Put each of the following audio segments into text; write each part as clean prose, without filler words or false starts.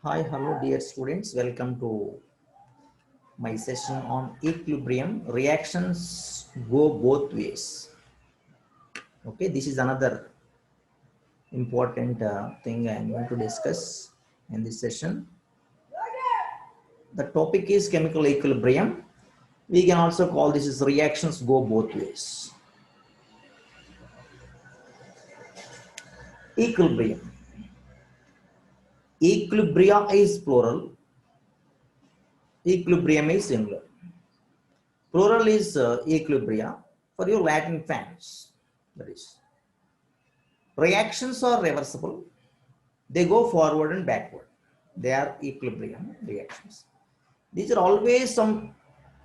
Hi, hello, dear students. Welcome to my session on equilibrium. Reactions go both ways. Okay, this is another important thing I am going to discuss in this session. The topic is chemical equilibrium. We can also call this as reactions go both ways. Equilibrium. Equilibria is plural. Equilibrium is singular. Plural is equilibria for your Latin fans. That is. Reactions are reversible. They go forward and backward. They are equilibrium reactions. These are always some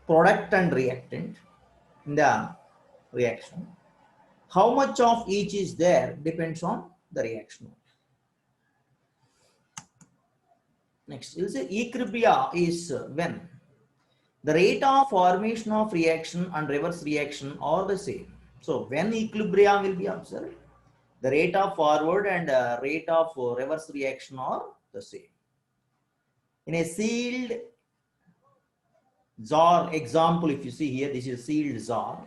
product and reactant in the reaction. How much of each is there depends on the reaction. Next, you'll say equilibria is when the rate of formation of reaction and reverse reaction are the same. So when equilibria will be observed, the rate of forward and rate of reverse reaction are the same. In a sealed jar example, if you see here, this is a sealed jar.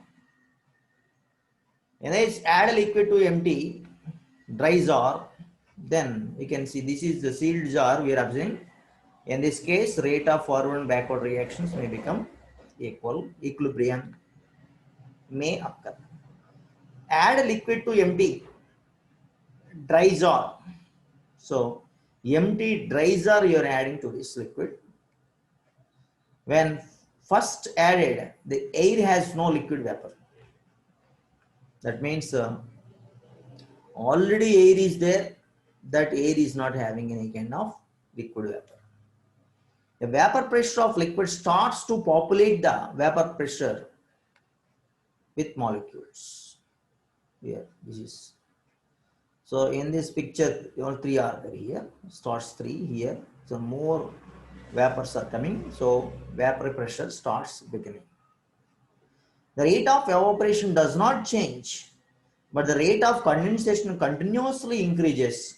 And I add a liquid to empty dry jar, then we can see this is the sealed jar we are observing. In this case, rate of forward and backward reactions may become equal. Equilibrium may occur. Add a liquid to empty dry jar. So empty dry jar you are adding to this liquid. When first added, the air has no liquid vapor. That means already air is there, that air is not having any kind of liquid vapor. The vapor pressure of liquid starts to populate the vapor pressure with molecules. Here, this is. So in this picture, all three are there here. Starts 3 here. So more vapors are coming. So vapor pressure starts beginning. The rate of evaporation does not change, but the rate of condensation continuously increases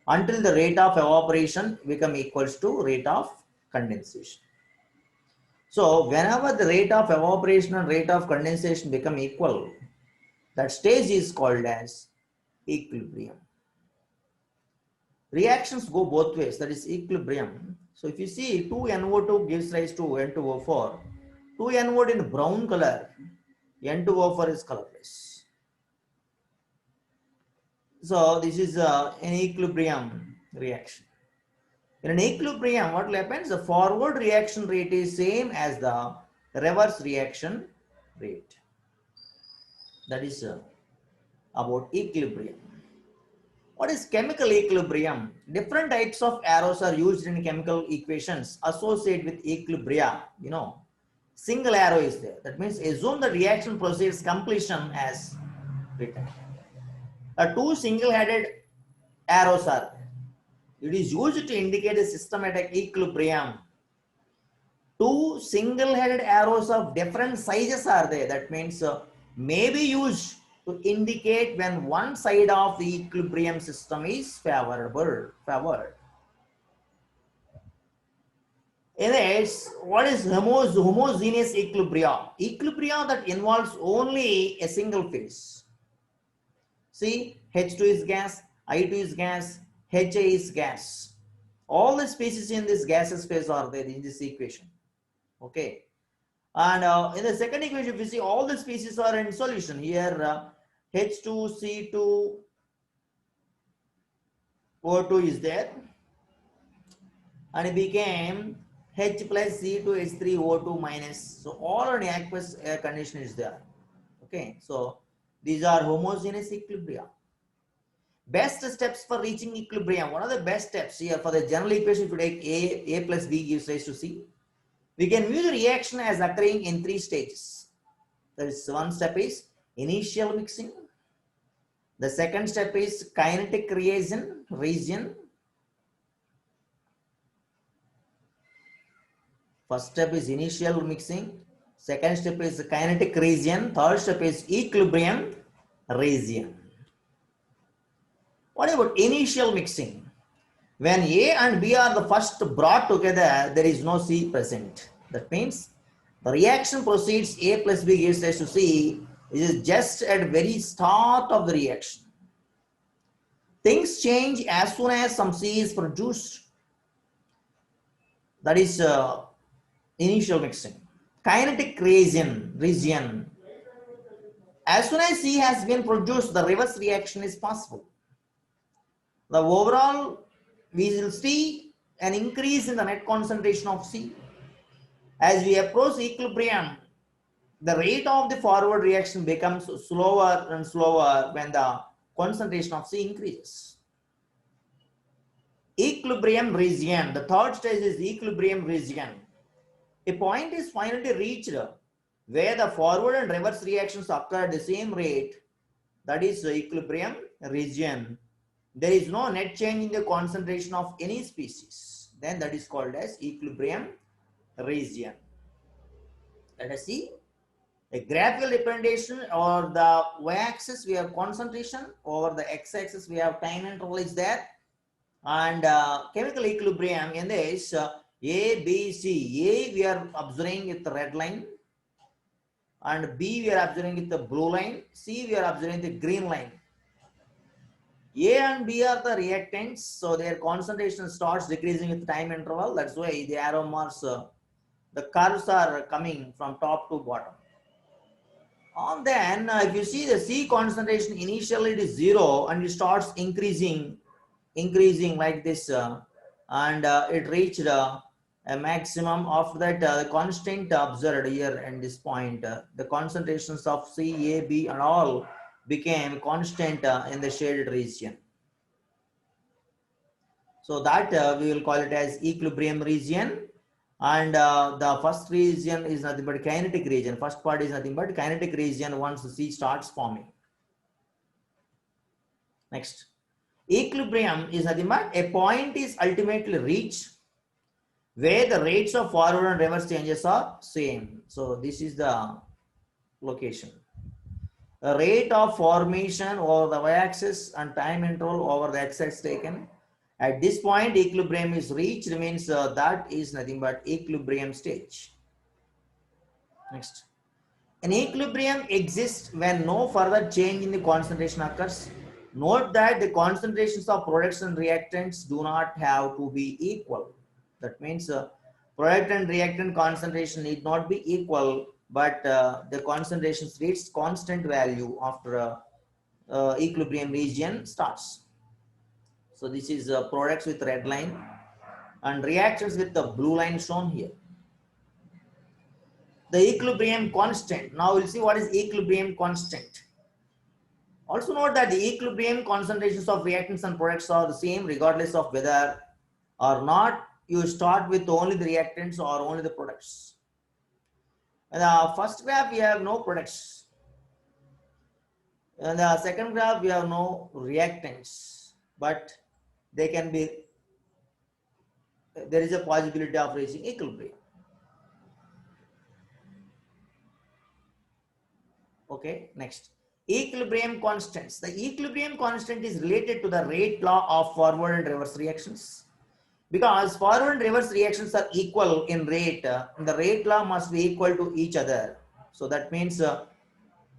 until the rate of evaporation become equals to rate of condensation. So whenever the rate of evaporation and rate of condensation become equal, that stage is called as equilibrium. Reactions go both ways, that is equilibrium. So if you see 2NO2 gives rise to N2O4, 2NO in brown color, N2O4 is colorless. So this is an equilibrium reaction. In an equilibrium, what will happen? The forward reaction rate is same as the reverse reaction rate. That is about equilibrium. What is chemical equilibrium? Different types of arrows are used in chemical equations associated with equilibria. You know, single arrow is there. That means assume the reaction proceeds completion as written. Two single-headed arrows are there. It is used to indicate a systematic equilibrium. Two single-headed arrows of different sizes are there. That means may be used to indicate when one side of the equilibrium system is favored. Anyways, what is homogeneous equilibrium? Equilibrium that involves only a single phase. See, H2 is gas, I2 is gas, HA is gas. All the species in this gaseous phase are there in this equation. Okay. And in the second equation, if you see all the species are in solution here, H2, C2, O2 is there, and it became H plus C2, H3, O2 minus. So all in aqueous condition is there. Okay, so these are homogeneous equilibrium. Best steps for reaching equilibrium. What are the best steps here for the general equation? If you take A plus B gives rise to C, we can view the reaction as occurring in 3 stages. There is one step is initial mixing. The second step is kinetic region. First step is initial mixing. Second step is kinetic region. Third step is equilibrium region. What about initial mixing? When A and B are the first brought together, there is no C present. That means the reaction proceeds A plus B gives rise to C. It is just at very start of the reaction. Things change as soon as some C is produced. That is initial mixing. Kinetic region. As soon as C has been produced, the reverse reaction is possible. The overall, we will see an increase in the net concentration of C. As we approach equilibrium, the rate of the forward reaction becomes slower and slower when the concentration of C increases. Equilibrium region. The third stage is equilibrium region. A point is finally reached where the forward and reverse reactions occur at the same rate. That is the equilibrium region. There is no net change in the concentration of any species. Then that is called as equilibrium region. Let us see a graphical representation. Or the y-axis we have concentration, over the x-axis we have time interval is there, and chemical equilibrium in this A, B, C. A we are observing with the red line, and B we are observing with the blue line, C we are observing the green line. A and B are the reactants, so their concentration starts decreasing with time interval. That's why the arrow marks, the curves are coming from top to bottom. And then if you see the C concentration, initially it is 0 and it starts increasing like this, and it reached a maximum. After that, the constant observed here in this point, the concentrations of C, A, B and all became constant in the shaded region. So that we will call it as equilibrium region. And the first region is nothing but kinetic region. First part is nothing but kinetic region once the C starts forming. Next, equilibrium is nothing but a point is ultimately reached where the rates of forward and reverse changes are same. So this is the location. The rate of formation over the y-axis and time interval over the x-axis taken. At this point, equilibrium is reached, means that is nothing but equilibrium stage. Next, an equilibrium exists when no further change in the concentration occurs. Note that the concentrations of products and reactants do not have to be equal. That means product and reactant concentration need not be equal, but the concentrations reach constant value after equilibrium region starts. So this is products with red line and reactions with the blue line shown here. The equilibrium constant. Now we'll see what is equilibrium constant. Also note that the equilibrium concentrations of reactants and products are the same regardless of whether or not you start with only the reactants or only the products. In the first graph we have no products. In the second graph we have no reactants, but they can be, there is a possibility of reaching equilibrium. Okay, next, equilibrium constants. The equilibrium constant is related to the rate law of forward and reverse reactions. Because forward and reverse reactions are equal in rate, the rate law must be equal to each other. So that means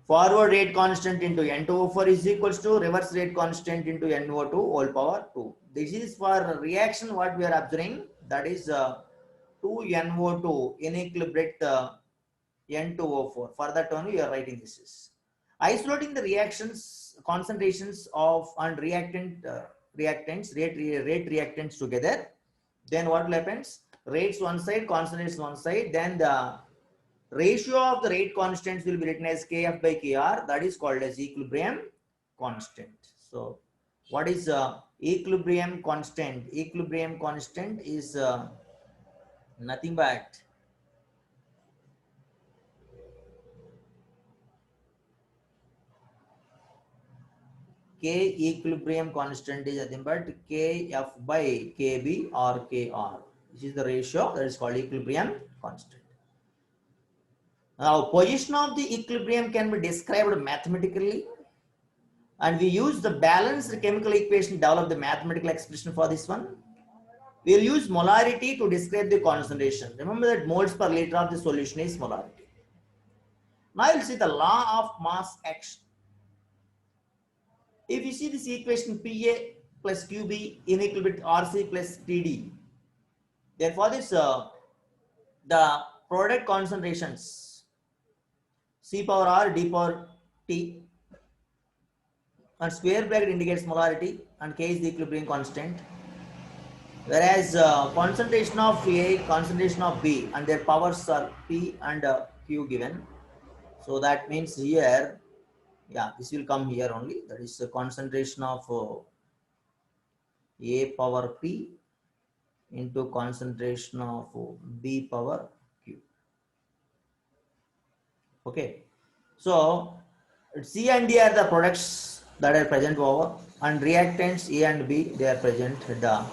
forward rate constant into N2O4 is equals to reverse rate constant into NO2 whole power 2. This is for reaction what we are observing, that is 2NO2 in equilibrate N2O4. For that only we are writing this is. Isolating the reactions, concentrations of and reactants, rate reactants together, then what will happen? Rates one side, concentrations one side, then the ratio of the rate constants will be written as Kf by Kr. That is called as equilibrium constant. So what is equilibrium constant? Equilibrium constant is nothing but K equilibrium constant is nothing but Kf by Kb or Kr. This is the ratio that is called equilibrium constant. Now, position of the equilibrium can be described mathematically. And we use the balanced chemical equation to develop the mathematical expression for this one. We'll use molarity to describe the concentration. Remember that moles per liter of the solution is molarity. Now you'll see the law of mass action. If you see this equation PA plus QB in equal with RC plus TD, therefore this the product concentrations C power R D power T, and square bracket indicates molarity and K is the equilibrium constant, whereas concentration of A, concentration of B, and their powers are P and Q given. So that means here, yeah, this will come here only. That is the concentration of A power P into concentration of B power Q. Okay, so C and D are the products that are present over, and reactants A and B, they are present at the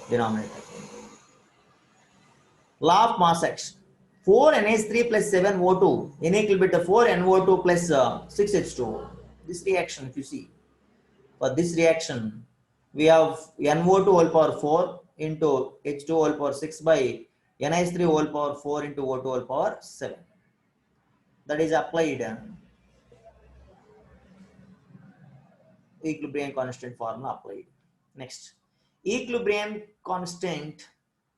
denominator. Law of mass action. 4 NH3 plus 7 O2 in equal bit of 4 NO2 plus 6 H2O. This reaction, if you see, for this reaction, we have NO2 whole power 4 into H2 whole power 6 by NH3 whole power 4 into O2 whole power 7. That is applied equilibrium constant formula applied. Next, equilibrium constant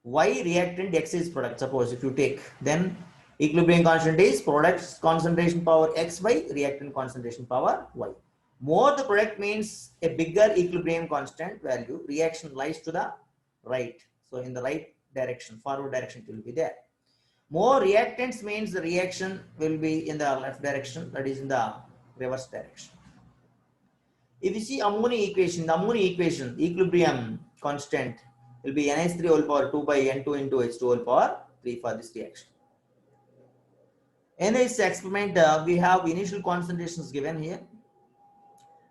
Y reactant X is product. Suppose if you take, then equilibrium constant is product concentration power X by reactant concentration power Y. More the product means a bigger equilibrium constant value, reaction lies to the right. So in the right direction, forward direction it will be there. More reactants means the reaction will be in the left direction, that is in the reverse direction. If you see ammonia equation, the ammonia equation, equilibrium constant will be NH3 whole power 2 by N2 into H2 whole power 3 for this reaction. In this experiment, we have initial concentrations given here,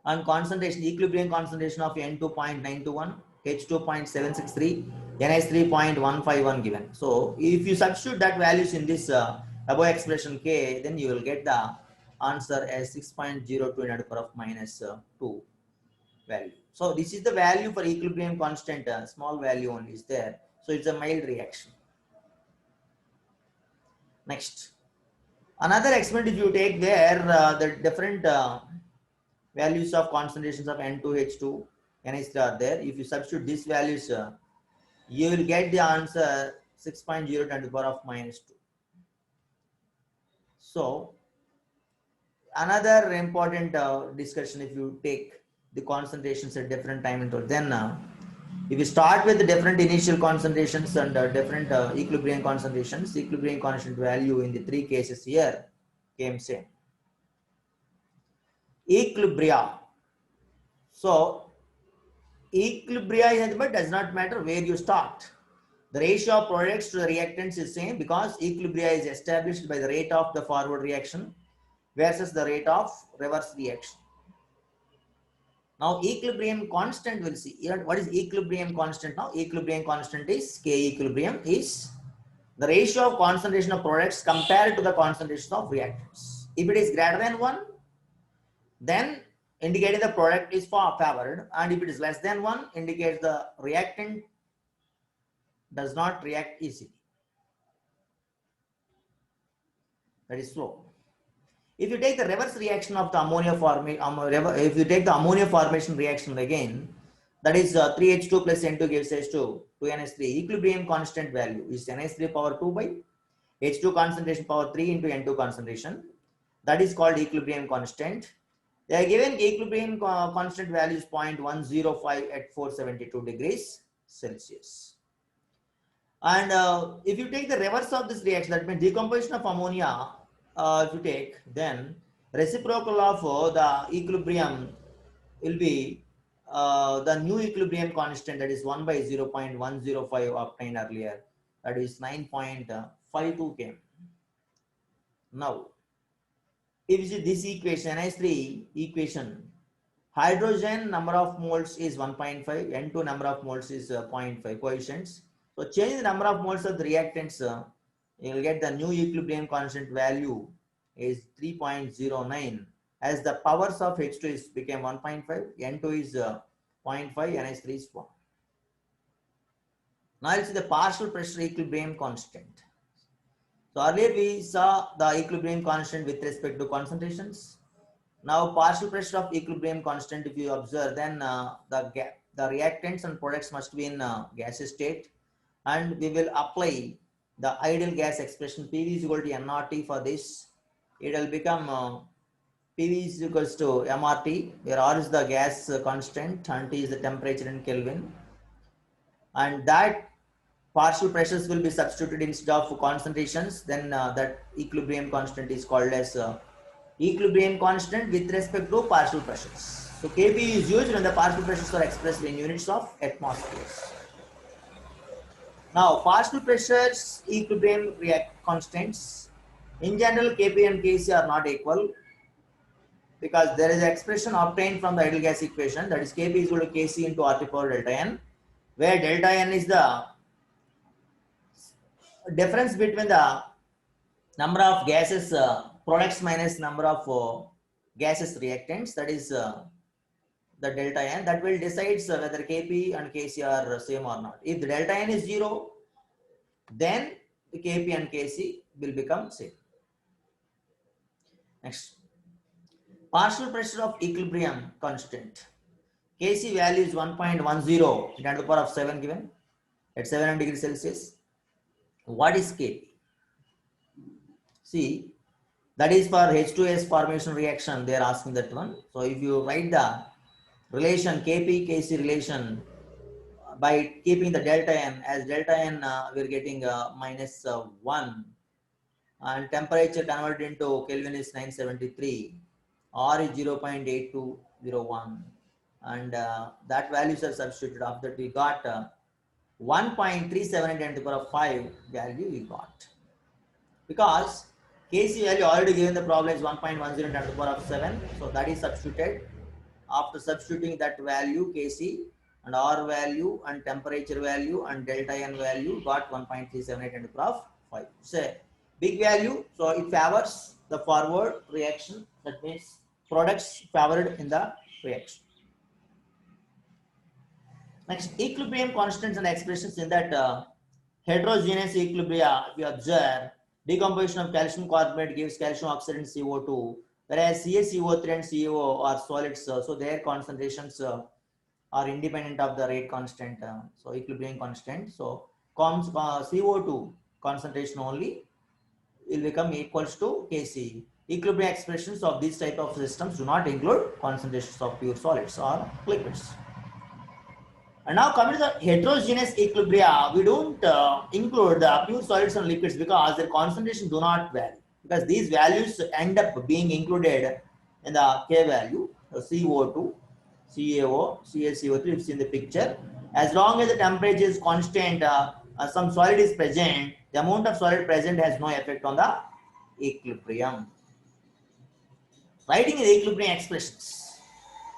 and concentration, equilibrium concentration of N2.921, H2.763, NH3.151 given. So if you substitute that values in this above expression K, then you will get the answer as 6.02 into the power of minus 2 value. So this is the value for equilibrium constant, small value only is there. So it's a mild reaction. Next, another experiment if you take where the different values of concentrations of N2, H2, NH3 are there. If you substitute these values, you will get the answer 6.02 to the power of minus 2. So another important discussion, if you take the concentrations at different time intervals, then if you start with the different initial concentrations and different equilibrium concentrations, equilibrium constant value in the three cases here came same. Equilibria. So equilibria but does not matter where you start. The ratio of products to the reactants is same because equilibria is established by the rate of the forward reaction versus the rate of reverse reaction. Now equilibrium constant, we'll see here what is equilibrium constant now. Equilibrium constant is K equilibrium is the ratio of concentration of products compared to the concentration of reactants. If it is greater than 1, then indicating the product is favored, and if it is less than 1, indicates the reactant does not react easily. That is slow. If you take the reverse reaction of the ammonia formation, if you take the ammonia formation reaction again, that is 3H2 plus N2 gives H2, 2NH3. Equilibrium constant value is NH3 power 2 by H2 concentration power 3 into N2 concentration. That is called equilibrium constant. They are given equilibrium constant value is 0.105 at 472 degrees Celsius. And if you take the reverse of this reaction, that means decomposition of ammonia, if you take, then reciprocal of the equilibrium will be the new equilibrium constant, that is 1 by 0.105 obtained earlier, that is 9.52 came. Now, if you see this equation, NH3 equation, hydrogen number of moles is 1.5, N2 number of moles is 0.5 coefficients. So change the number of moles of the reactants, you will get the new equilibrium constant value is 3.09 as the powers of H2 is became 1.5, N2 is 0.5, NH3 is 1. Now let's see the partial pressure equilibrium constant. So earlier we saw the equilibrium constant with respect to concentrations. Now partial pressure of equilibrium constant, if you observe, then the reactants and products must be in gaseous state, and we will apply the ideal gas expression PV is equal to nRT for this. It will become PV is equals to MRT, where R is the gas constant and T is the temperature in Kelvin, and that partial pressures will be substituted instead of concentrations. Then that equilibrium constant is called as equilibrium constant with respect to partial pressures. So Kp is used when the partial pressures are expressed in units of atmospheres. Now partial pressures equilibrium react constants. In general, Kp and Kc are not equal, because there is an expression obtained from the ideal gas equation, that is Kp is equal to Kc into RT power delta n, where delta n is the difference between the number of gases products minus number of gases reactants, that is the delta n, that will decide whether Kp and Kc are same or not. If the delta n is 0, then the Kp and Kc will become same. Next, partial pressure of equilibrium constant. Kc value is 1.10 10 to the power of 7 given at 700 degrees Celsius. What is Kp? See, that is for H2S formation reaction, they are asking that one. So if you write the relation Kp Kc relation by keeping the delta n as delta n, we are getting minus 1, and temperature converted into Kelvin is 973, R is 0.8201, and that values are substituted. After that we got 1.37 10 to the power of 5 value we got, because Kc value already given the problem is 1.10 10 to the power of 7, so that is substituted. After substituting that value Kc and R value and temperature value and delta n value, got 1.378 10 to the power of 5. It's a big value, so it favors the forward reaction, that means products favored in the reaction. Next, equilibrium constants and expressions in that heterogeneous equilibria, we observe decomposition of calcium carbonate gives calcium oxide and CO2, whereas CaCO3 and CO are solids, so their concentrations are independent of the rate constant, so equilibrium constant. So CO2 concentration only will become equals to Kc. Equilibrium expressions of these type of systems do not include concentrations of pure solids or liquids. And now coming to the heterogeneous equilibria, we don't include the pure solids and liquids because their concentration do not vary, because these values end up being included in the K value, so CO2, CaO, CaCO3, you've seen the picture. As long as the temperature is constant, some solid is present, the amount of solid present has no effect on the equilibrium. Writing the equilibrium expressions.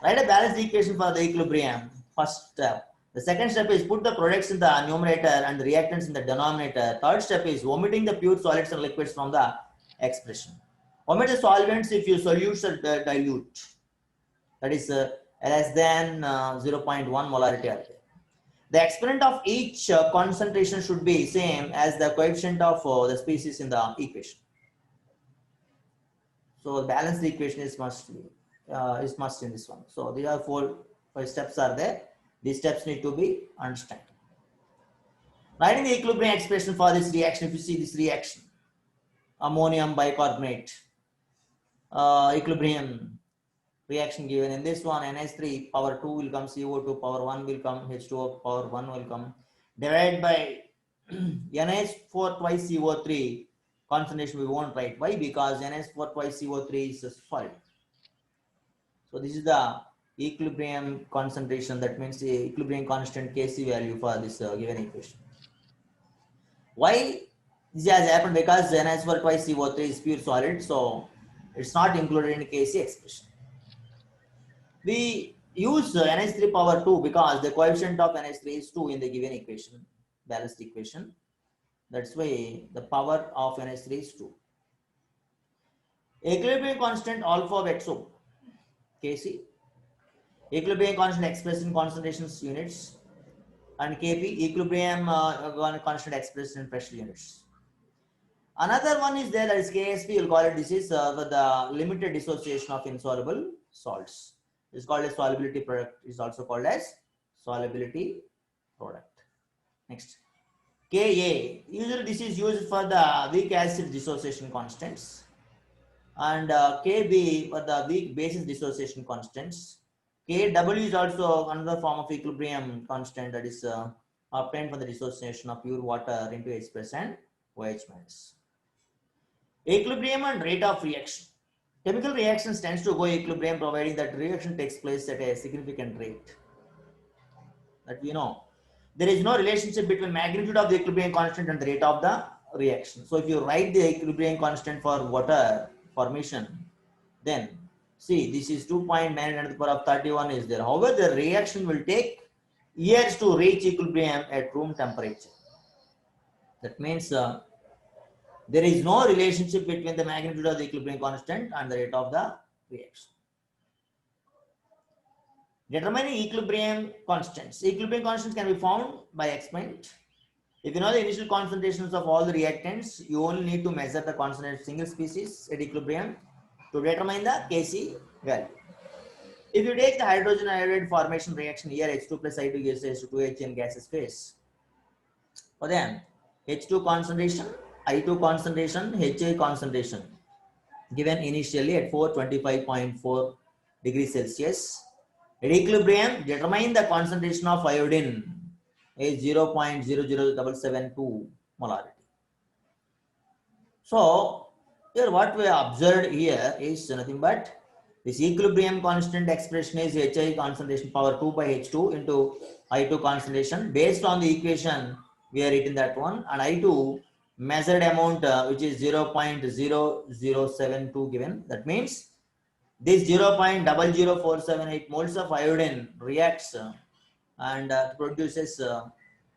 Write a balanced equation for the equilibrium. First step. The second step is put the products in the numerator and the reactants in the denominator. Third step is omitting the pure solids and liquids from the expression. Omit the solvents if your solutes are dilute. That is less than 0.1 molarity. The exponent of each concentration should be same as the coefficient of the species in the equation. So the balanced equation is must in this one. So these are 5 steps are there. These steps need to be understood. Writing the equilibrium expression for this reaction, if you see this reaction, ammonium bicarbonate, equilibrium reaction given in this one, NH3 power 2 will come, CO2 power 1 will come, H2O power 1 will come, divided by NH4 twice CO3, concentration we won't write. Why? Because NH4 twice CO3 is a solid. So this is the equilibrium concentration, that means the equilibrium constant Kc value for this given equation. Why this has happened? Because NH4 twice CO3 is pure solid, so it's not included in Kc expression. We use NH3 power 2 because the coefficient of NH3 is 2 in the given equation, balanced equation. That's why the power of NH3 is 2. Equilibrium constant alpha of XO. Kc. Equilibrium constant expressed in concentrations units, and Kp equilibrium constant expressed in pressure units. Another one is there, that is Ksp. You'll call it, this is the limited dissociation of insoluble salts. It's called as solubility product. Is also called as solubility product. Next, Ka. Usually this is used for the weak acid dissociation constants, and Kb for the weak basis dissociation constants. Kw is also another form of equilibrium constant that is obtained from the dissociation of pure water into H plus and OH minus. Equilibrium and rate of reaction. Chemical reactions tends to go equilibrium providing that reaction takes place at a significant rate. That we know. There is no relationship between magnitude of the equilibrium constant and the rate of the reaction. So if you write the equilibrium constant for water formation, then see, this is 2.9 to the power of 31 is there. However, the reaction will take years to reach equilibrium at room temperature. That means there is no relationship between the magnitude of the equilibrium constant and the rate of the reaction. Determining equilibrium constants. Equilibrium constants can be found by experiment. If you know the initial concentrations of all the reactants, you only need to measure the concentration of single species at equilibrium to determine the Kc value. If you take the hydrogen iodide formation reaction here, H2 plus I2 gives H2H in gaseous phase. For them, H2 concentration, I2 concentration, HA concentration given initially at 425.4 degrees Celsius. At equilibrium, determine the concentration of iodine is 0.00772 molarity. So, here what we observed here is nothing but this equilibrium constant expression is HI concentration power 2 by H2 into I2 concentration. Based on the equation, we are written that one, and I2 measured amount which is 0.0072 given. That means this 0.00478 moles of iodine reacts and produces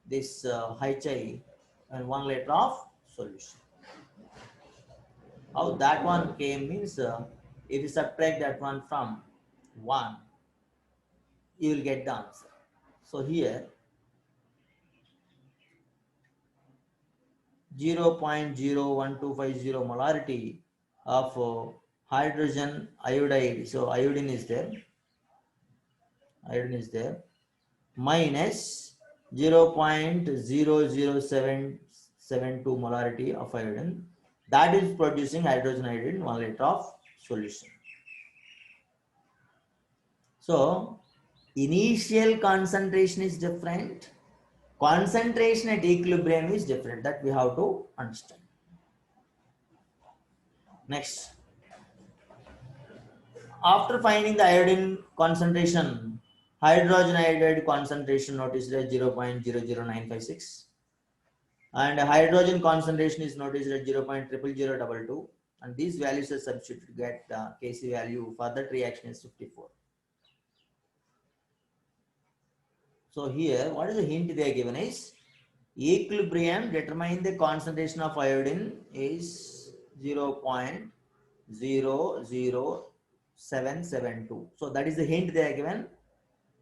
this HI and 1 liter of solution. How that one came means if you subtract that one from 1, you will get the answer. So here 0.01250 molarity of hydrogen iodide. So iodine is there. Iodine is there. Minus 0.00772 molarity of iodine. That is producing hydrogen iodide in 1 liter of solution. So initial concentration is different. Concentration at equilibrium is different. That we have to understand. Next, after finding the iodine concentration, hydrogen iodide concentration noticed as 0.00956, and hydrogen concentration is noticed at 0.00022, and these values are substituted to get the Kc value for that reaction is 54. So here, what is the hint they are given is equilibrium, determine the concentration of iodine is 0.00772. So that is the hint they are given,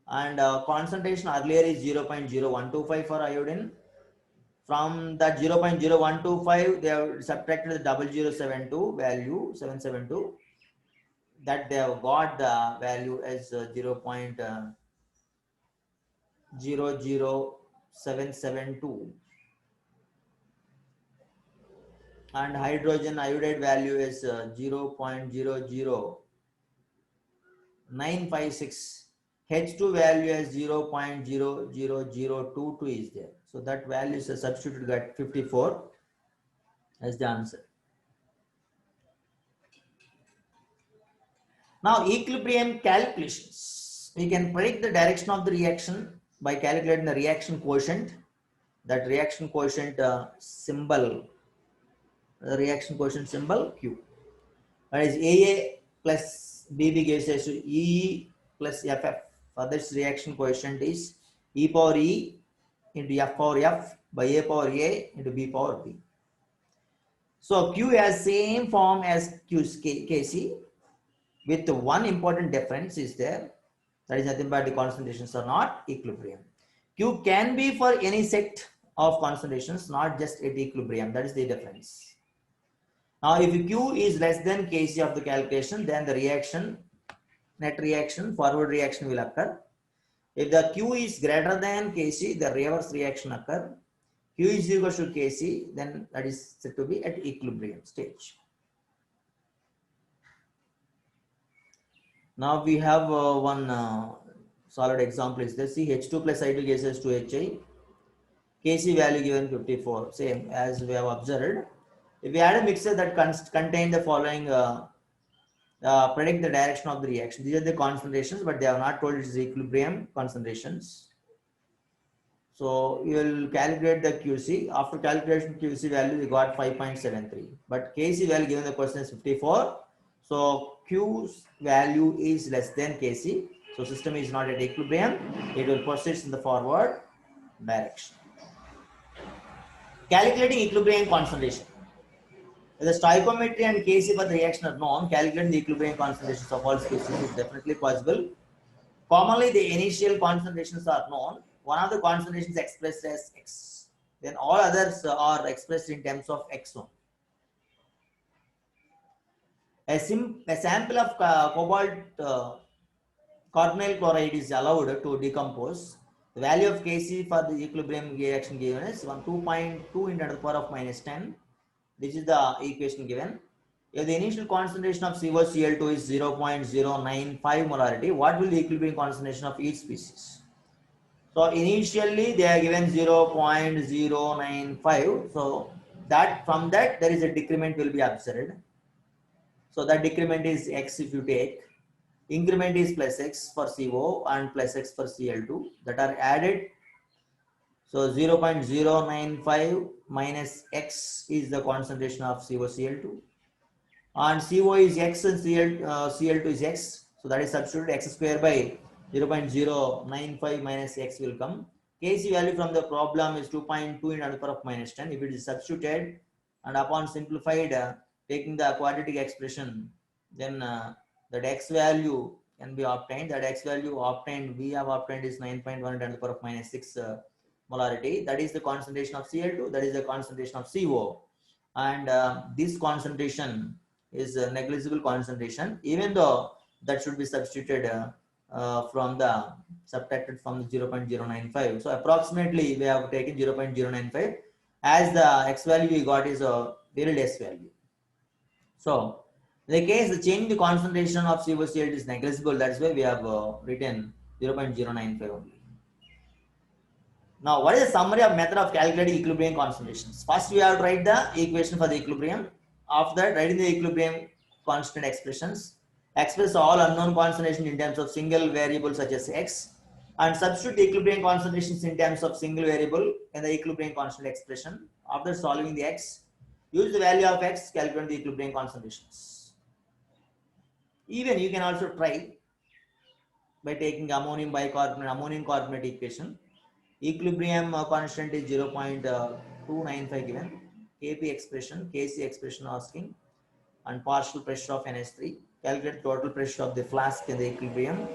and concentration earlier is 0.0125 for iodine. From that 0.0125, they have subtracted the 0072 value 772. That they have got the value as 0.00772, and hydrogen iodide value is 0.00956. H2 value as 0.00022 is there. So that value is substituted at 54 as the answer. Now equilibrium calculations. We can predict the direction of the reaction by calculating the reaction quotient. That reaction quotient symbol, the reaction quotient symbol Q. That is AA plus BB gives us E plus FF. For this reaction quotient is E power E into F power F by A power A into B power B. So Q has same form as Q's Kc. with one important difference is there. That is nothing but the concentrations are not equilibrium. Q can be for any set of concentrations, not just at equilibrium. That is the difference. Now, if Q is less than Kc of the calculation, then the reaction, net reaction, forward reaction will occur. If the Q is greater than Kc, the reverse reaction occur. Q is equal to Kc, then that is said to be at equilibrium stage. Now we have one solid example is this. See, H2 plus I2 gases to HI. Kc value given 54, same as we have observed. If we add a mixture that contain the following, predict the direction of the reaction. These are the concentrations, but they have not told it is equilibrium concentrations. So you will calculate the QC. After calculation QC value, we got 5.73. But Kc value given the question is 54. So Q's value is less than Kc. So system is not at equilibrium. It will proceed in the forward direction. Calculating equilibrium concentration. If the stoichiometry and Kc for the reaction are known, calculating the equilibrium concentrations of all species is definitely possible. Commonly, the initial concentrations are known. One of the concentrations expressed as X. Then all others are expressed in terms of X only. A sample of cobalt carbonyl chloride is allowed to decompose. The value of Kc for the equilibrium reaction given is 2.2 into the power of minus 10. This is the equation given. If the initial concentration of COCl2 is 0.095 molarity, what will the equilibrium concentration of each species? So initially they are given 0.095. So that from that there is a decrement will be observed. So that decrement is X if you take. Increment is plus X for CO and plus X for Cl2 that are added. So 0.095 minus X is the concentration of COCl2. And CO is X and Cl2 is X. So that is substituted X square by 0.095 minus X will come. Kc value from the problem is 2.2 into the power of minus 10. If it is substituted and upon simplified taking the quadratic expression, then that X value can be obtained. That X value obtained, we have obtained is 9.1 into the power of minus 6 molarity. That is the concentration of Cl2. That is the concentration of CO. And this concentration is a negligible concentration, even though that should be substituted from the subtracted from the 0.095. So approximately we have taken 0.095 as the X value we got is a very less value. So in the case the change the concentration of COCl is negligible, that's why we have written 0.095 only. Now, what is the summary of method of calculating equilibrium concentrations? First, we have to write the equation for the equilibrium. After that, writing the equilibrium constant expressions. Express all unknown concentrations in terms of single variable such as X. And substitute the equilibrium concentrations in terms of single variable in the equilibrium constant expression. After solving the X, use the value of X, calculate the equilibrium concentrations. Even you can also try by taking ammonium bicarbonate, ammonium carbonate equation. Equilibrium constant is 0.295 given. Kp expression, Kc expression asking, and partial pressure of NH3. Calculate total pressure of the flask in the equilibrium.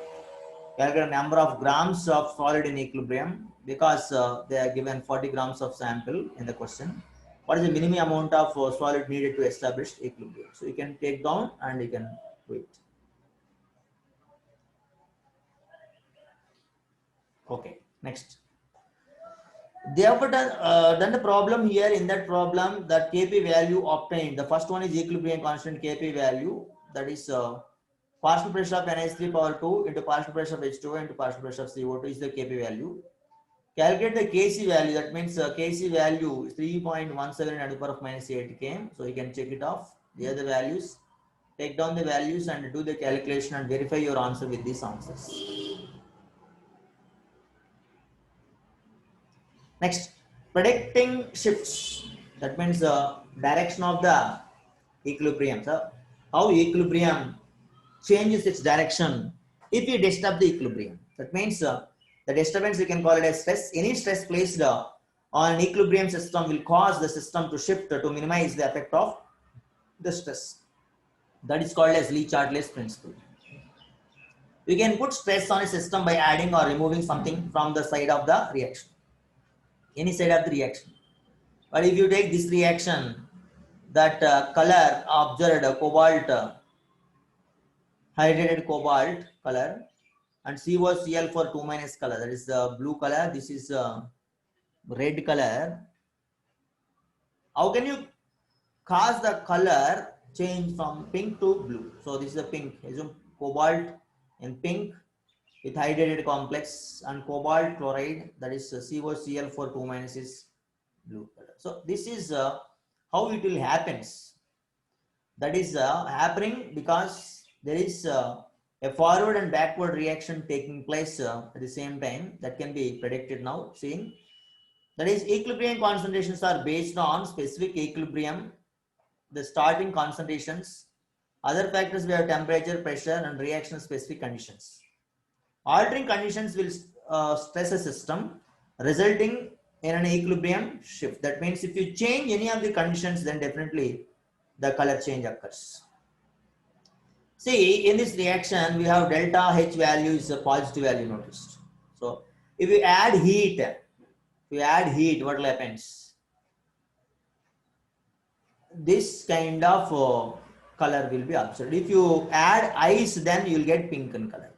Calculate number of grams of solid in equilibrium because they are given 40 grams of sample in the question. What is the minimum amount of solid needed to establish equilibrium? So you can take down and you can do it. Okay, next. They have done the problem here. In that problem, that Kp value obtained. The first one is equilibrium constant Kp value. That is partial pressure of NH3 power 2 into partial pressure of H2 into partial pressure of CO2 is the Kp value. Calculate the Kc value. That means Kc value is 3.17 into the power of minus 8 km. So you can check it off. Here are the values. Take down the values and do the calculation and verify your answer with these answers. Next, predicting shifts. That means the direction of the equilibrium. So how equilibrium changes its direction if you disturb the equilibrium. That means the disturbance you can call it as stress. Any stress placed on an equilibrium system will cause the system to shift to minimize the effect of the stress. That is called as Le-Chatelier's principle. We can put stress on a system by adding or removing something from the side of the reaction, any side of the reaction. But if you take this reaction, that color observed cobalt, hydrated cobalt color, and COCl for 2 minus color, that is the blue color, this is red color. How can you cause the color change from pink to blue? So this is a pink, assume cobalt in pink with hydrated complex, and cobalt chloride, that is COCl for 2 minus is blue color. So this is how it will happens. That is happening because there is a forward and backward reaction taking place at the same time. That can be predicted now, seeing. That is, equilibrium concentrations are based on specific equilibrium, the starting concentrations. Other factors we have temperature, pressure, and reaction specific conditions. Altering conditions will stress a system, resulting in an equilibrium shift. That means if you change any of the conditions, then definitely the color change occurs. See, in this reaction, we have delta H value is a positive value noticed. So if you add heat, what will happen? This kind of color will be observed. If you add ice, then you will get pink in color.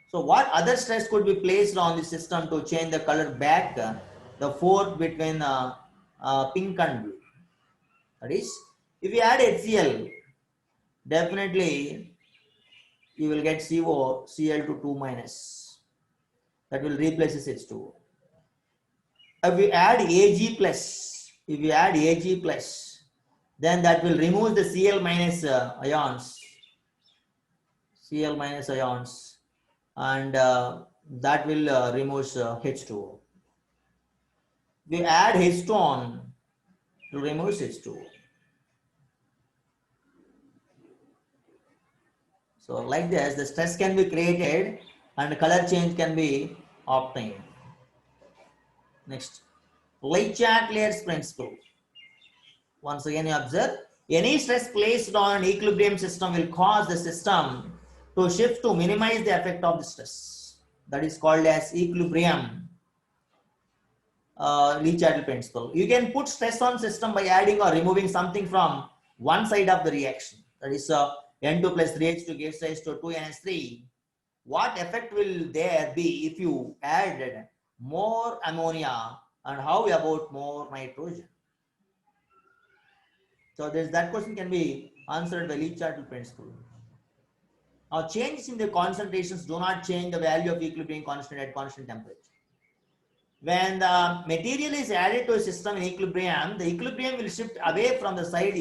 So what other stress could be placed on the system to change the color back, the fourth between pink and blue? That is, if you add HCl, definitely you will get COCl to 2 minus. That will replace this H2O. If you add Ag plus, then that will remove the Cl minus ions, and that will remove H2O. We add H2 to remove H2O. So like this, the stress can be created and color change can be obtained. Next, Le-Chatelier's principle. Once again, you observe, any stress placed on an equilibrium system will cause the system to shift to minimize the effect of the stress. That is called as equilibrium Le-Chatelier principle. You can put stress on system by adding or removing something from one side of the reaction. That is N2 plus 3H2 gives rise to 2NH3. What effect will there be if you added more ammonia, and how about more nitrogen? So that question can be answered by Le-Chatelier principle. Now, changes in the concentrations do not change the value of equilibrium constant at constant temperature. When the material is added to a system in equilibrium, the equilibrium will shift away from the side of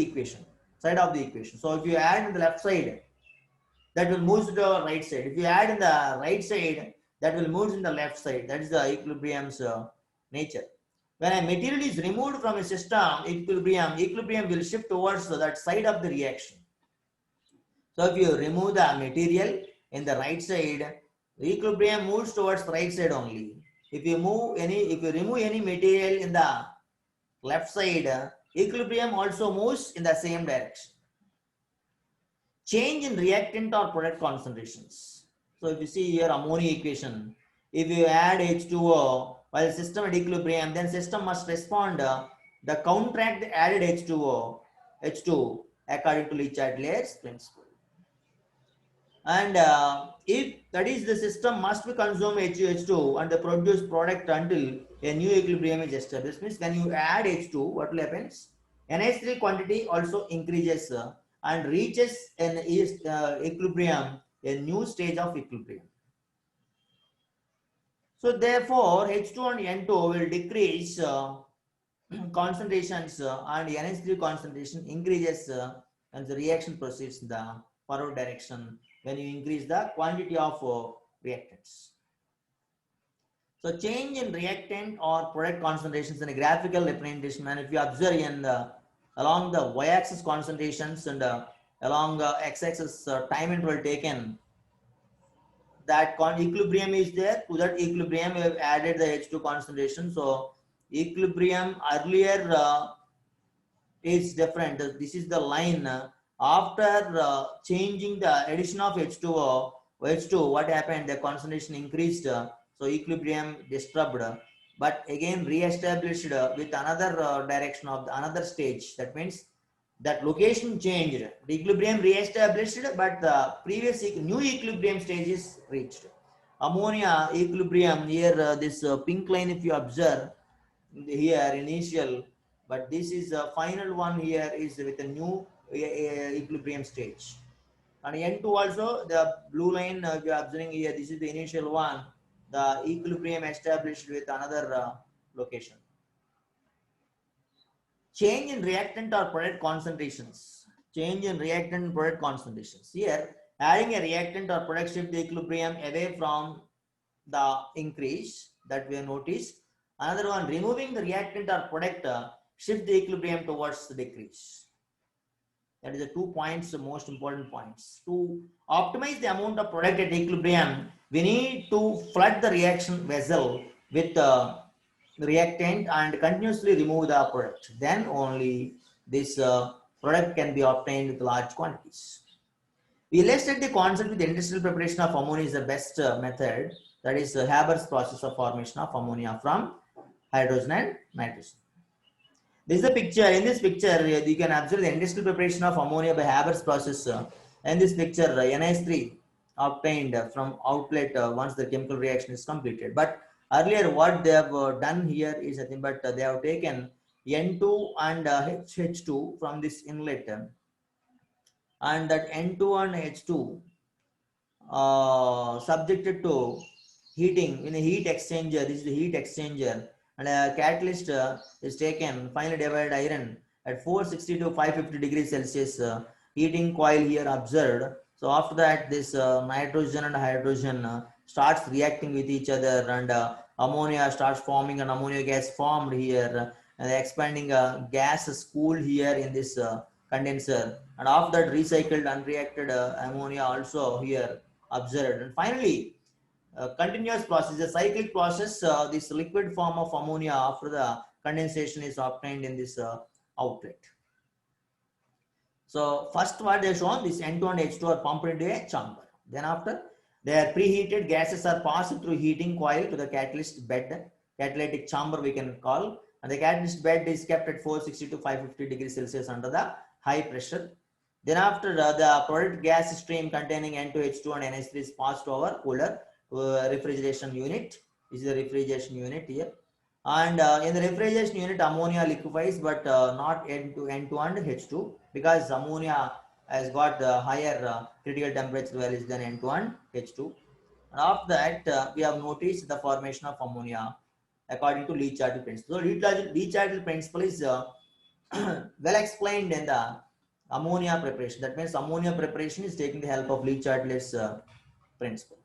the equation. So if you add in the left side, that will move to the right side. If you add in the right side, that will move in the left side. That is the equilibrium's nature. When a material is removed from a system, equilibrium will shift towards that side of the reaction. So if you remove the material in the right side, the equilibrium moves towards the right side only. If you remove any material in the left side, equilibrium also moves in the same direction. Change in reactant or product concentrations. So if you see here ammonia equation, if you add H2O while the system at equilibrium, then system must respond the counteract the added H2 according to Le-Chatelier's principle. And if that is, the system must be consume H2 and the produce product until a new equilibrium is established. Means when you add H2, what will happen? NH3 quantity also increases and reaches an equilibrium, a new stage of equilibrium. So therefore, H2 and N2 will decrease concentrations and NH3 concentration increases and the reaction proceeds in the forward direction when you increase the quantity of reactants. So change in reactant or product concentrations in a graphical representation, and if you observe in along the y-axis concentrations and along x-axis time interval taken, that equilibrium is there. To that equilibrium, we have added the H2 concentration. So equilibrium earlier is different. This is the line After changing the addition of H2O, H2, what happened? The concentration increased, so equilibrium disturbed, but again re-established with another direction of the another stage. That means that location changed, the equilibrium re-established, but the previous new equilibrium stage is reached. Ammonia equilibrium here, this pink line, if you observe here initial, but this is the final one here is with a new equilibrium stage. And N2 also, the blue line we are observing here, this is the initial one, the equilibrium established with another location. Change in reactant or product concentrations. Change in reactant and product concentrations. Here, adding a reactant or product shift the equilibrium away from the increase that we have noticed. Another one, removing the reactant or product shift the equilibrium towards the decrease. That is the 2 points, the most important points. To optimize the amount of product at equilibrium, we need to flood the reaction vessel with reactant and continuously remove the product. Then only this product can be obtained with large quantities. We illustrate the concept with the industrial preparation of ammonia is the best method. That is Haber's process of formation of ammonia from hydrogen and nitrogen. This is the picture. In this picture, you can observe the industrial preparation of ammonia by Haber's process. In this picture, NH3 obtained from outlet once the chemical reaction is completed. But earlier, what they have done here is nothing but they have taken N2 and H2 from this inlet, and that N2 and H2 subjected to heating in a heat exchanger. This is the heat exchanger, and a catalyst is taken, finely divided iron at 460 to 550 degrees Celsius. Heating coil here observed. So after that, this nitrogen and hydrogen starts reacting with each other, and ammonia starts forming, and ammonia gas formed here, and the expanding gas is cooled here in this condenser, and after that recycled unreacted ammonia also here observed. And finally, continuous process, a cyclic process, this liquid form of ammonia after the condensation is obtained in this outlet. So first what they have shown, this N2 and H2 are pumped into a chamber. Then after, they are preheated, gases are passed through heating coil to the catalyst bed, catalytic chamber we can call, and the catalyst bed is kept at 460 to 550 degrees Celsius under the high pressure. Then after the product gas stream containing N2H2 and NH3 is passed over cooler refrigeration unit. This is the refrigeration unit here. And in the refrigeration unit, ammonia liquefies, but not N2 and H2, because ammonia has got the higher critical temperature values than N2 and H2. And after that, we have noticed the formation of ammonia according to Lee-Chatelet principle. So Lee-Chatelet principle is well explained in the ammonia preparation. That means ammonia preparation is taking the help of Lee-Chatelet's principle.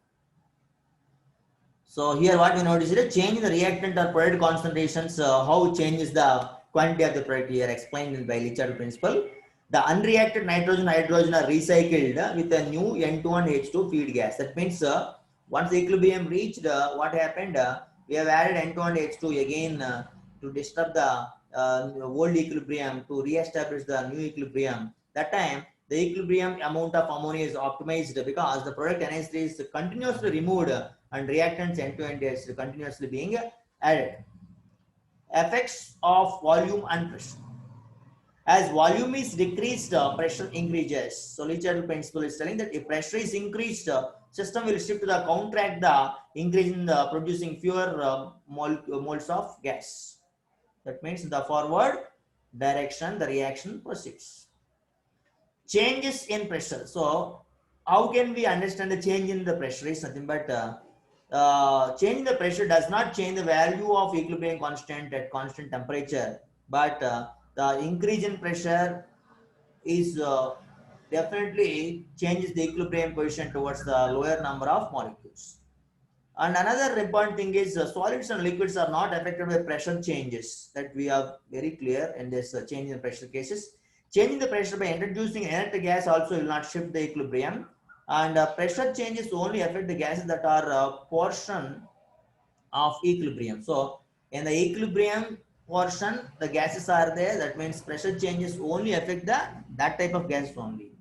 So here what we notice is a change in the reactant or product concentrations, how it changes the quantity of the product here explained by Lee-Chatelet principle. The unreacted nitrogen hydrogen are recycled with a new N2 and H2 feed gas. That means once the equilibrium reached, what happened? We have added N2 and H2 again to disturb the old equilibrium, to re-establish the new equilibrium. That time the equilibrium amount of ammonia is optimized because the product NH3 is continuously removed and reactants N2 and H is continuously being added. Effects of volume and pressure. As volume is decreased, pressure increases. So Lee-Chatelet principle is telling that if pressure is increased, system will shift to the counteract the increase in the producing fewer moles of gas. That means in the forward direction, the reaction proceeds. Changes in pressure. So how can we understand the change in the pressure? Is nothing but change in the pressure does not change the value of equilibrium constant at constant temperature, but the increase in pressure is definitely changes the equilibrium position towards the lower number of molecules. And another important thing is solids and liquids are not affected by pressure changes. That we are very clear in this change in pressure cases. Changing the pressure by introducing inert gas also will not shift the equilibrium. And pressure changes only affect the gases that are a portion of equilibrium. So in the equilibrium portion, the gases are there. That means pressure changes only affect the that type of gas only.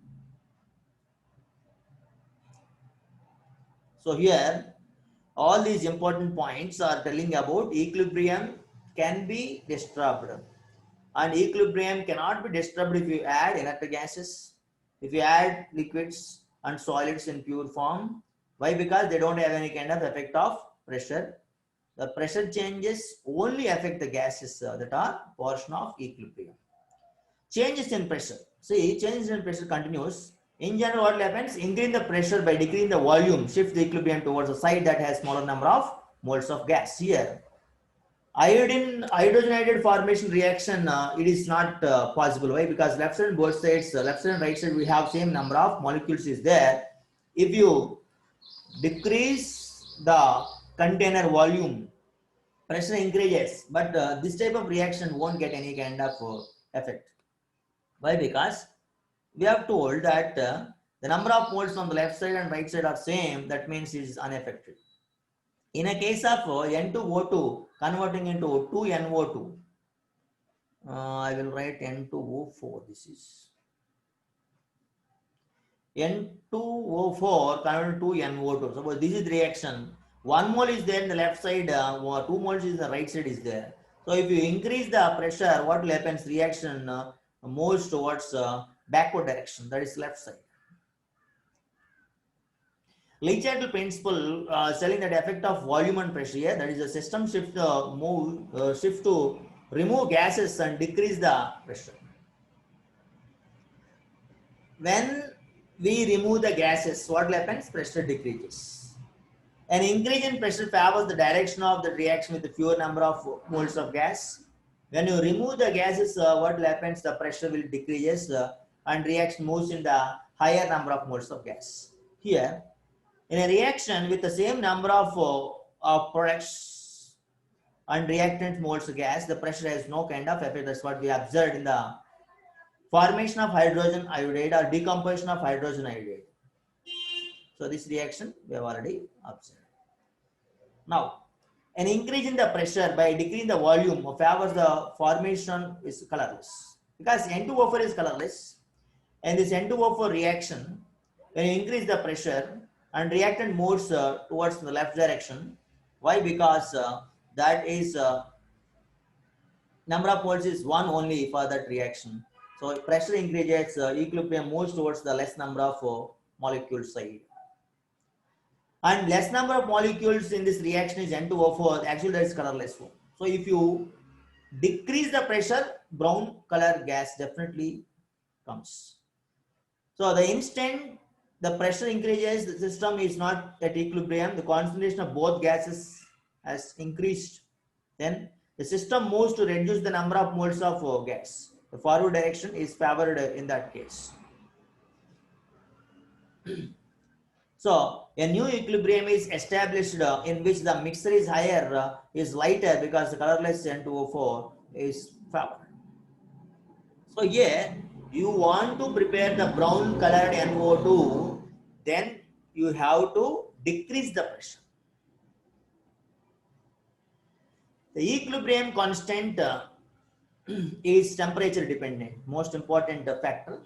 So here, all these important points are telling about equilibrium can be disturbed, and equilibrium cannot be disturbed if you add inert gases, if you add liquids and solids in pure form. Why? Because they don't have any kind of effect of pressure. The pressure changes only affect the gases that are portion of equilibrium. Changes in pressure. See, changes in pressure continues. In general, what happens? Increasing the pressure by decreasing the volume, shift the equilibrium towards a side that has smaller number of moles of gas. Here, hydrogen iodide formation reaction, it is not possible. Why? Because left side and both sides, left side and right side, we have same number of molecules is there. If you decrease the container volume, pressure increases, but this type of reaction won't get any kind of effect. Why? Because we have told that the number of moles on the left side and right side are same. That means it is unaffected. In a case of N2O2 converting into 2NO2, I will write N2O4. This is N2O4 converted to NO2. Suppose this is the reaction. 1 mole is there in the left side, 2 moles is in the right side is there. So if you increase the pressure, what will happen? Reaction moves towards backward direction, that is left side. Le Chattel principle telling that effect of volume and pressure here, that is a system shift shift to remove gases and decrease the pressure. When we remove the gases, what happens? Pressure decreases. An increase in pressure favors the direction of the reaction with the fewer number of moles of gas. When you remove the gases, what happens? The pressure will decrease and reaction moves in the higher number of moles of gas. Here, in a reaction with the same number of products and reactant moles of gas, the pressure has no kind of effect. That's what we observed in the formation of hydrogen iodide or decomposition of hydrogen iodide. So this reaction we have already observed. Now, an increase in the pressure by decreasing the volume favors the formation is colorless. Because N2O4 is colorless, and this N2O4 reaction, when you increase the pressure and reactant moves towards the left direction. Why? Because that is number of moles is 1 only for that reaction. So pressure increases, equilibrium moves towards the less number of molecules side. And less number of molecules in this reaction is N2O4, actually that is colorless form. So if you decrease the pressure, brown color gas definitely comes. So the instant the pressure increases, the system is not at equilibrium, the concentration of both gases has increased, then the system moves to reduce the number of moles of gas. The forward direction is favored in that case. So a new equilibrium is established in which the mixture is higher, is lighter because the colorless N2O4 is favored. So here you want to prepare the brown colored NO2, then you have to decrease the pressure. The equilibrium constant is temperature dependent, most important factor.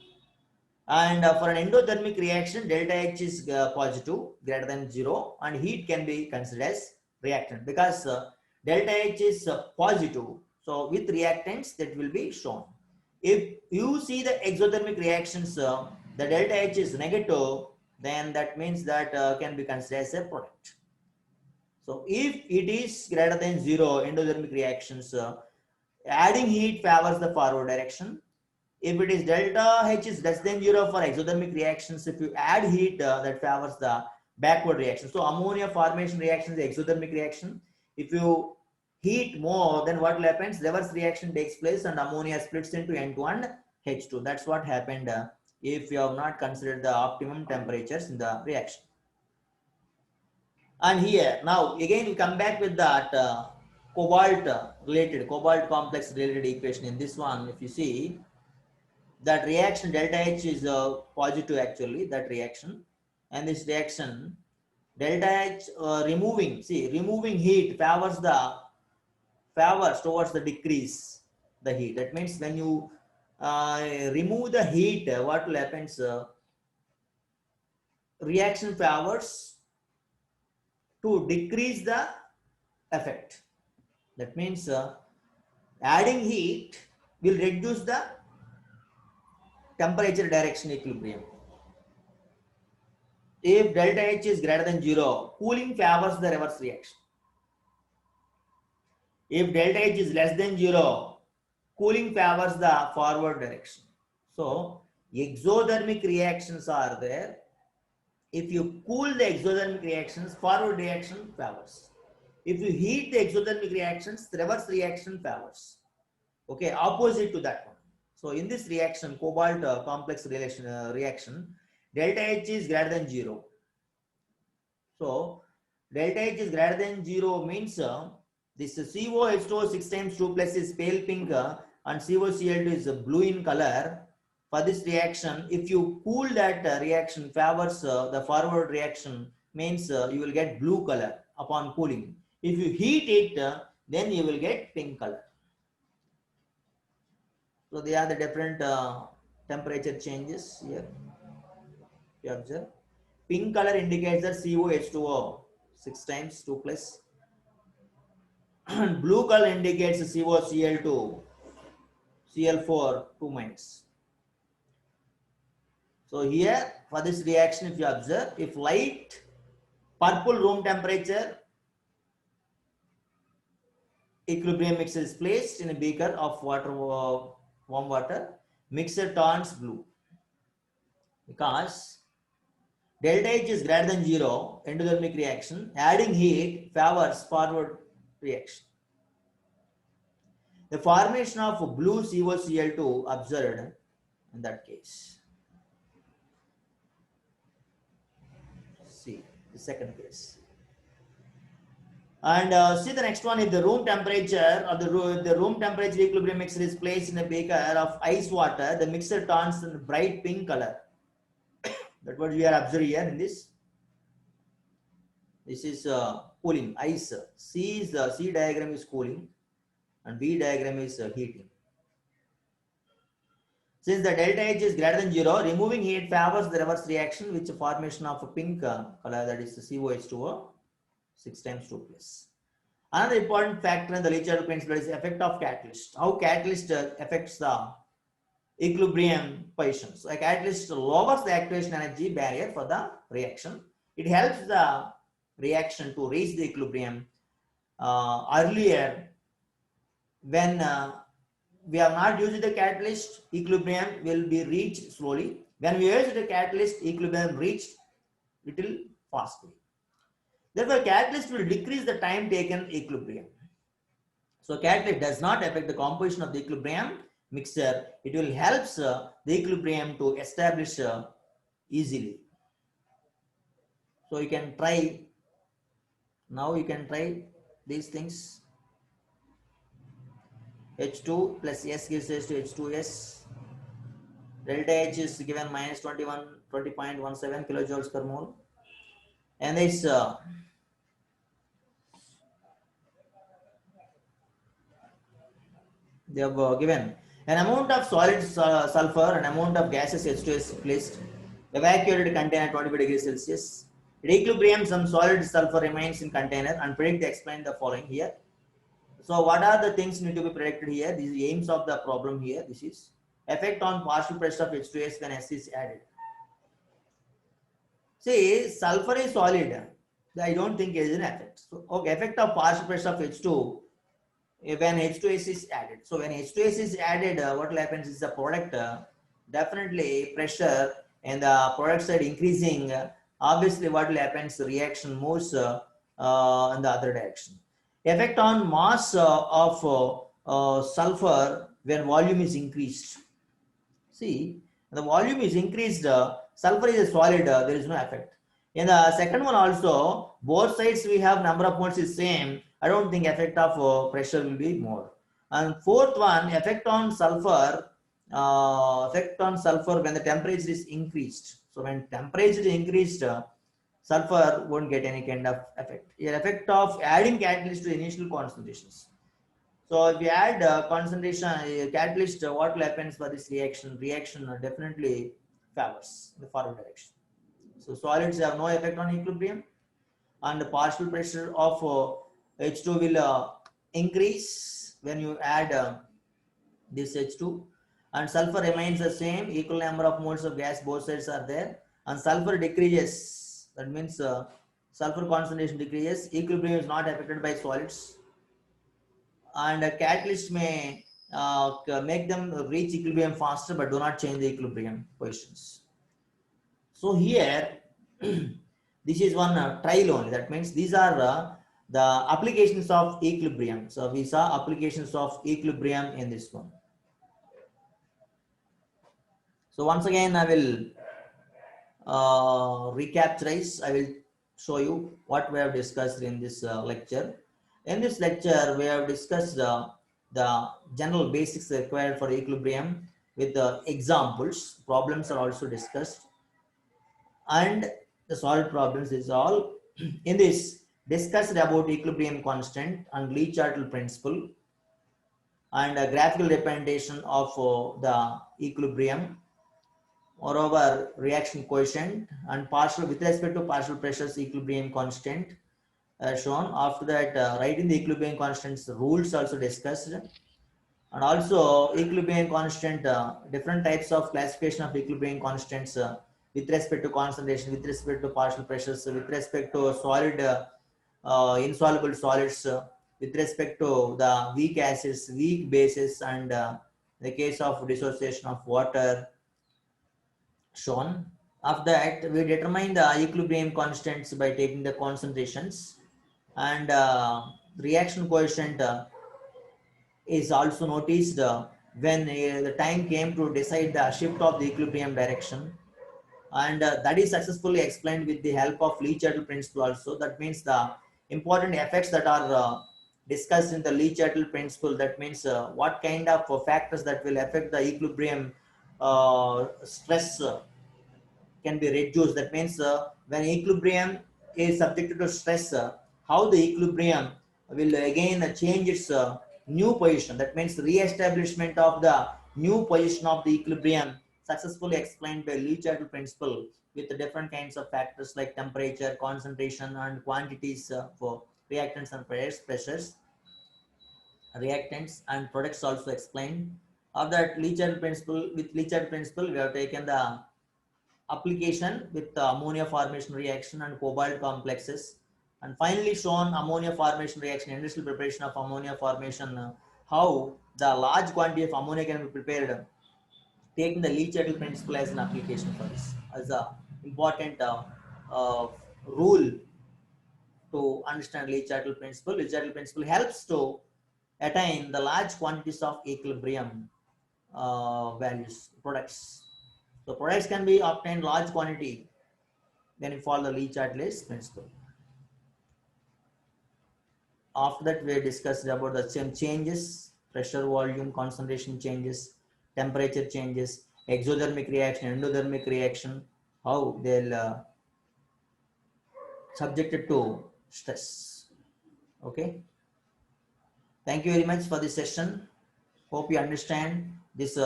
And for an endothermic reaction, delta H is positive, greater than 0, and heat can be considered as reactant because delta H is positive. So with reactants that will be shown. If you see the exothermic reactions, the delta H is negative, then that means that can be considered as a product. So if it is greater than 0, endothermic reactions, adding heat favors the forward direction. If it is delta H is less than 0 for exothermic reactions, if you add heat, that favors the backward reaction. So ammonia formation reaction is exothermic reaction. If you heat more, then what happens? Reverse reaction takes place and ammonia splits into N2 and H2. That's what happened if you have not considered the optimum temperatures in the reaction. And here, now again we come back with that cobalt complex related equation. In this one, if you see, that reaction delta H is positive actually, that reaction, and this reaction delta H removing heat favors towards the decrease the heat. That means when you remove the heat, what will happen? Reaction favors to decrease the effect. That means adding heat will reduce the temperature direction equilibrium. If delta H is greater than 0, cooling favors the reverse reaction. If delta H is less than 0, cooling favors the forward direction. So, exothermic reactions are there. If you cool the exothermic reactions, forward reaction favors. If you heat the exothermic reactions, the reverse reaction favors. Okay, opposite to that one. So, in this reaction, cobalt complex reaction, delta H is greater than 0. So, delta H is greater than 0 means this COH2 6 times 2 plus is pale pink and COCl2 is blue in color. For this reaction, if you cool that reaction favors the forward reaction, means you will get blue color upon cooling. If you heat it, then you will get pink color. So they are the different temperature changes here. You observe. Pink color indicates that COH2O 6 times 2 plus. Blue color indicates COCl2 Cl4 2 minus. So here for this reaction, if you observe, if light purple room temperature equilibrium mixture is placed in a beaker of water, warm water, mixture turns blue because delta H is greater than 0, endothermic reaction, adding heat favors forward reaction. The formation of blue COCl2 observed in that case. See the second case. And see the next one. If the room temperature or the room temperature equilibrium mixture is placed in a beaker of ice water, the mixture turns in bright pink color. That's what we are observing here in this. This is cooling ice. C diagram is cooling, and B diagram is heating. Since the delta H is greater than 0, removing heat favors the reverse reaction, which formation of a pink color, that is the COH2O 6 times 2 plus. Another important factor in the Lee-Chadwick principle is the effect of catalyst. How catalyst affects the equilibrium positions. So a catalyst lowers the activation energy barrier for the reaction. It helps the reaction to reach the equilibrium earlier. When we are not using the catalyst, equilibrium will be reached slowly. When we use the catalyst, equilibrium reached little fastly. Therefore, catalyst will decrease the time taken equilibrium. So, catalyst does not affect the composition of the equilibrium mixture. It will help the equilibrium to establish easily. So, you can try. Now, you can try these things. H2 plus S gives us to H2S. Delta H is given minus 20.17 kilojoules per mole. And it's they have given an amount of solid sulfur and amount of gases H2S placed, evacuated container 25 degrees Celsius. At equilibrium, some solid sulfur remains in container and predict explain the following here. So what are the things need to be predicted here? This is the aims of the problem here. This is effect on partial pressure of H2S when S is added. See, sulfur is solid. I don't think it is an effect. So, okay, effect of partial pressure of H2 when H2S is added. So when H2S is added, what will happen is the product definitely pressure and the product side increasing. Obviously, what will happen is the reaction moves in the other direction. Effect on mass of sulfur when volume is increased. See, the volume is increased, sulfur is a solid, there is no effect. In the second one also, both sides we have number of moles is same. I don't think effect of pressure will be more. And fourth one, effect on sulfur when the temperature is increased. So when temperature is increased, sulfur won't get any kind of effect. Here, effect of adding catalyst to initial concentrations. So if you add concentration, catalyst, what will happen for this reaction? Reaction definitely favors the forward direction. So solids have no effect on equilibrium, and the partial pressure of H2 will increase when you add this H2, and sulfur remains the same, equal number of moles of gas, both sides are there, and sulfur decreases. That means sulfur concentration decreases. Equilibrium is not affected by solids, and a catalyst may make them reach equilibrium faster, but do not change the equilibrium positions. So here, this is one trial only. That means these are the applications of equilibrium. So we saw applications of equilibrium in this one. So once again, I will recapitalize. I will show you what we have discussed in this lecture. In this lecture, we have discussed the general basics required for equilibrium with the examples. Problems are also discussed, and the solved problems is all. In this, discussed about equilibrium constant and Le Chatelier principle, and a graphical representation of the equilibrium. Moreover, reaction coefficient and partial with respect to partial pressures equilibrium constant shown. After that, writing the equilibrium constants rules also discussed, and also equilibrium constant, different types of classification of equilibrium constants with respect to concentration, with respect to partial pressures, with respect to solid, insoluble solids, with respect to the weak acids, weak bases, and the case of dissociation of water shown. After that, we determine the equilibrium constants by taking the concentrations, and reaction coefficient is also noticed when the time came to decide the shift of the equilibrium direction, and that is successfully explained with the help of Le Chatelier principle also. That means the important effects that are discussed in the Le Chatelier principle. That means what kind of factors that will affect the equilibrium stress can be reduced. That means when equilibrium is subjected to stress, how the equilibrium will again change its new position. That means re-establishment of the new position of the equilibrium successfully explained by Le Chatelier principle with the different kinds of factors like temperature, concentration, and quantities for reactants and pressures, reactants and products also explained. Of that Le Chatelier principle, with Le Chatelier principle, we have taken the application with the ammonia formation reaction and cobalt complexes, and finally shown ammonia formation reaction, industrial preparation of ammonia formation, how the large quantity of ammonia can be prepared, taking the Le Chatelier principle as an application for this as a important rule to understand Le Chatelier principle. Le Chatelier principle helps to attain the large quantities of equilibrium values products. So products can be obtained large quantity when you follow the Le Chatelier principle. After that, we discussed about the same changes, pressure, volume, concentration changes, temperature changes, exothermic reaction, endothermic reaction, how they'll subjected to stress. Okay. Thank you very much for this session. Hope you understand this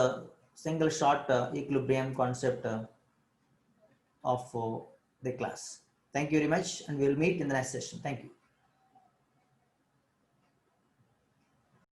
single short equilibrium concept of the class. Thank you very much, and we'll meet in the next session. Thank you.